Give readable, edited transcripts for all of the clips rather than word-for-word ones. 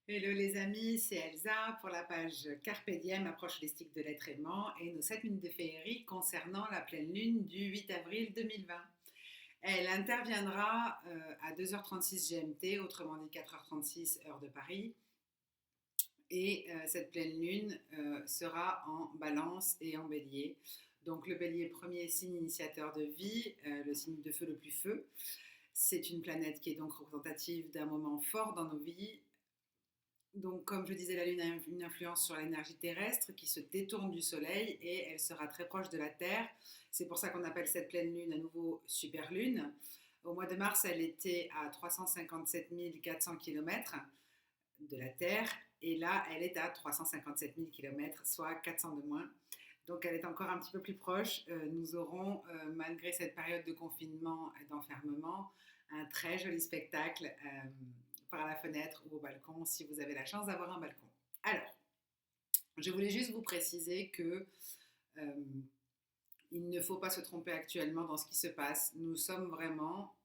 Hello les amis, c'est Elsa pour la page Carpe Diem, approche holistique de l'être aimant et nos 7 minutes de féerie concernant la pleine lune du 8 avril 2020. Elle interviendra à 2h36 GMT, autrement dit 4h36 heure de Paris. Et cette pleine lune sera en balance et en bélier. Donc le bélier, premier signe initiateur de vie, le signe de feu le plus feu. C'est une planète qui est donc représentative d'un moment fort dans nos vies. Donc, comme je disais, la Lune a une influence sur l'énergie terrestre qui se détourne du Soleil et elle sera très proche de la Terre. C'est pour ça qu'on appelle cette pleine Lune à nouveau super Lune. Au mois de mars, elle était à 357 400 km de la Terre et là, elle est à 357 000 km, soit 400 de moins. Donc, elle est encore un petit peu plus proche. Nous aurons, malgré cette période de confinement et d'enfermement, un très joli spectacle par la fenêtre ou au balcon si vous avez la chance d'avoir un balcon. Alors, je voulais juste vous préciser que euh, il ne faut pas se tromper actuellement dans ce qui se passe. Nous sommes vraiment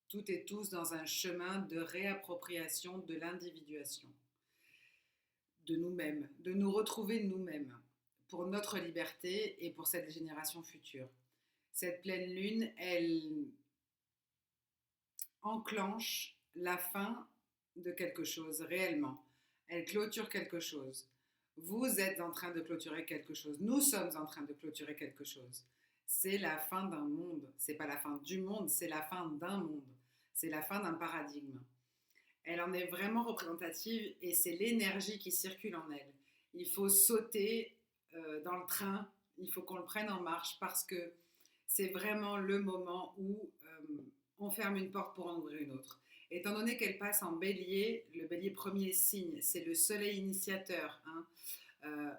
toutes et tous dans un chemin de réappropriation de l'individuation, de nous-mêmes, de nous retrouver nous-mêmes pour notre liberté et pour cette génération future. Cette pleine lune, elle enclenche la fin de quelque chose réellement. Elle clôture quelque chose. Vous êtes en train de clôturer quelque chose. Nous sommes en train de clôturer quelque chose. C'est la fin d'un monde. C'est pas la fin du monde, c'est la fin d'un monde. C'est la fin d'un paradigme. Elle en est vraiment représentative et c'est l'énergie qui circule en elle. Il faut sauter dans le train, il faut qu'on le prenne en marche parce que c'est vraiment le moment où on ferme une porte pour en ouvrir une autre. Étant donné qu'elle passe en bélier, le bélier premier signe, c'est le soleil initiateur. Hein.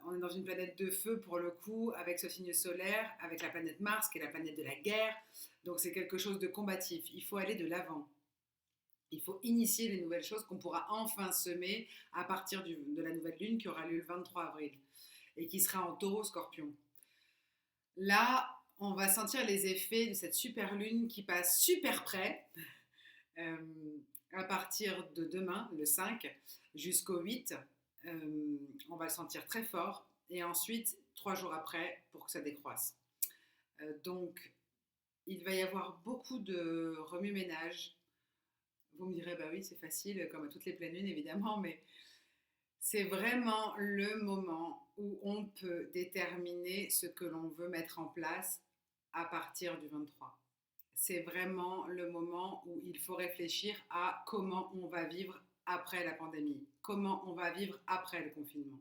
On est dans une planète de feu pour le coup, avec ce signe solaire, avec la planète Mars qui est la planète de la guerre. Donc c'est quelque chose de combatif. Il faut aller de l'avant. Il faut initier les nouvelles choses qu'on pourra enfin semer à partir de la nouvelle lune qui aura lieu le 23 avril et qui sera en taureau-scorpion. Là, on va sentir les effets de cette super lune qui passe super près euh, à partir de demain, le 5, jusqu'au 8. On va le sentir très fort et ensuite, 3 jours après, pour que ça décroisse. Donc, il va y avoir beaucoup de remue-ménage. Vous me direz, bah oui, c'est facile, comme à toutes les pleines lunes, évidemment, mais c'est vraiment le moment où on peut déterminer ce que l'on veut mettre en place à partir du 23. C'est vraiment le moment où il faut réfléchir à comment on va vivre après la pandémie, comment on va vivre après le confinement,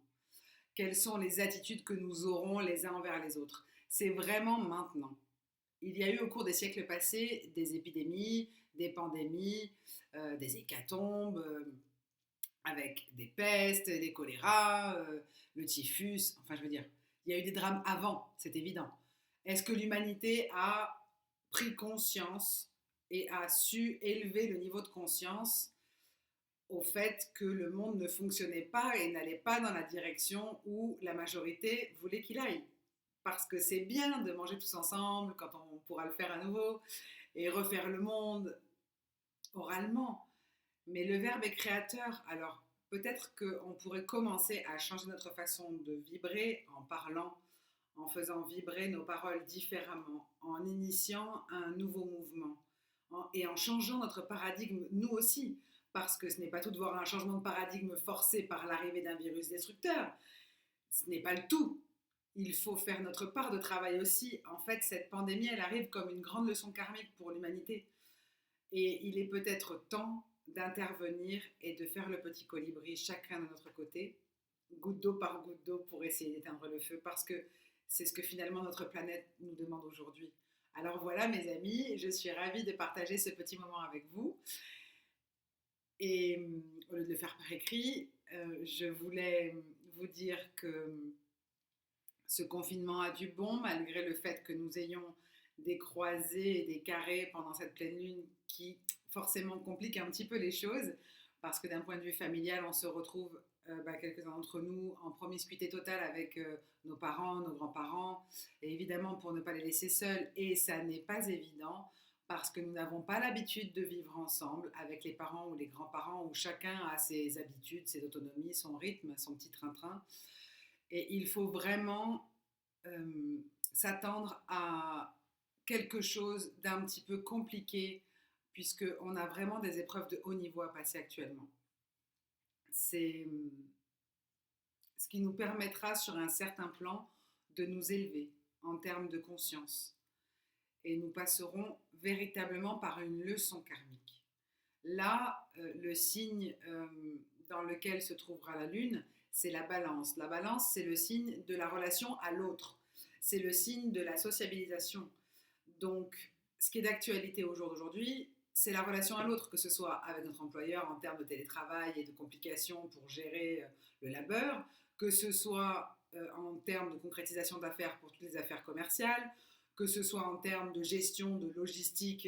quelles sont les attitudes que nous aurons les uns envers les autres. C'est vraiment maintenant. Il y a eu au cours des siècles passés des épidémies, des pandémies, des hécatombes, avec des pestes, des choléras, le typhus, enfin je veux dire, il y a eu des drames avant, c'est évident. Est-ce que l'humanité a pris conscience et a su élever le niveau de conscience au fait que le monde ne fonctionnait pas et n'allait pas dans la direction où la majorité voulait qu'il aille? Parce que c'est bien de manger tous ensemble quand on pourra le faire à nouveau et refaire le monde oralement. Mais le verbe est créateur, alors peut-être qu'on pourrait commencer à changer notre façon de vibrer en parlant, en faisant vibrer nos paroles différemment, en initiant un nouveau mouvement et en changeant notre paradigme nous aussi. Parce que ce n'est pas tout de voir un changement de paradigme forcé par l'arrivée d'un virus destructeur. Ce n'est pas le tout. Il faut faire notre part de travail aussi. En fait, cette pandémie, elle arrive comme une grande leçon karmique pour l'humanité. Et il est peut-être temps d'intervenir et de faire le petit colibri chacun de notre côté, goutte d'eau par goutte d'eau pour essayer d'éteindre le feu, parce que c'est ce que finalement notre planète nous demande aujourd'hui. Alors voilà mes amis, je suis ravie de partager ce petit moment avec vous. Et au lieu de le faire par écrit, je voulais vous dire que ce confinement a du bon, malgré le fait que nous ayons des croisés et des carrés pendant cette pleine lune qui forcément compliquent un petit peu les choses, parce que d'un point de vue familial, on se retrouve, quelques-uns d'entre nous, en promiscuité totale avec nos parents, nos grands-parents, et évidemment pour ne pas les laisser seuls, et ça n'est pas évident, parce que nous n'avons pas l'habitude de vivre ensemble avec les parents ou les grands-parents où chacun a ses habitudes, ses autonomies, son rythme, son petit train-train. Et il faut vraiment s'attendre à quelque chose d'un petit peu compliqué puisqu'on a vraiment des épreuves de haut niveau à passer actuellement. C'est ce qui nous permettra sur un certain plan de nous élever en termes de conscience. Et nous passerons véritablement par une leçon karmique. Là, le signe dans lequel se trouvera la Lune, c'est la balance. La balance, c'est le signe de la relation à l'autre. C'est le signe de la sociabilisation. Donc, ce qui est d'actualité au jour d'aujourd'hui, c'est la relation à l'autre, que ce soit avec notre employeur en termes de télétravail et de complications pour gérer le labeur, que ce soit en termes de concrétisation d'affaires pour toutes les affaires commerciales, que ce soit en termes de gestion, de logistique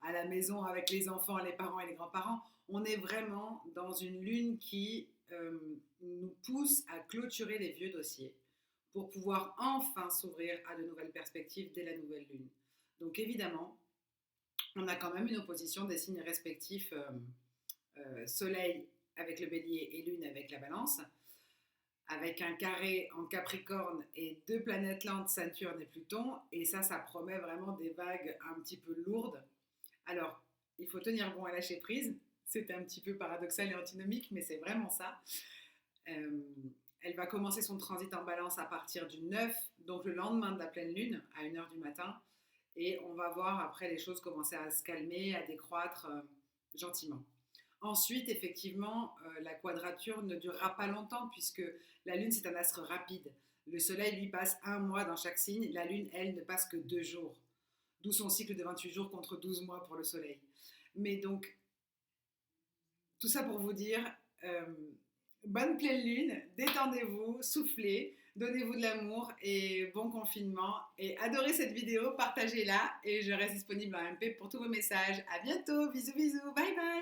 à la maison avec les enfants, les parents et les grands-parents. On est vraiment dans une lune qui nous pousse à clôturer les vieux dossiers pour pouvoir enfin s'ouvrir à de nouvelles perspectives dès la nouvelle lune. Donc évidemment, on a quand même une opposition des signes respectifs Soleil avec le Bélier et Lune avec la Balance, avec un carré en Capricorne et deux planètes lentes, Saturne et Pluton, et ça promet vraiment des vagues un petit peu lourdes. Alors, il faut tenir bon à lâcher prise, c'est un petit peu paradoxal et antinomique, mais c'est vraiment ça. Elle va commencer son transit en Balance à partir du 9, donc le lendemain de la pleine lune, à 1h du matin, et on va voir après les choses commencer à se calmer, à décroître gentiment. Ensuite, effectivement, la quadrature ne durera pas longtemps puisque la Lune, c'est un astre rapide. Le Soleil, lui, passe 1 mois dans chaque signe. La Lune, elle, ne passe que 2 jours. D'où son cycle de 28 jours contre 12 mois pour le Soleil. Mais donc, tout ça pour vous dire, bonne pleine Lune, détendez-vous, soufflez, donnez-vous de l'amour et bon confinement. Et adorez cette vidéo, partagez-la et je reste disponible en MP pour tous vos messages. À bientôt, bisous bisous, bye bye.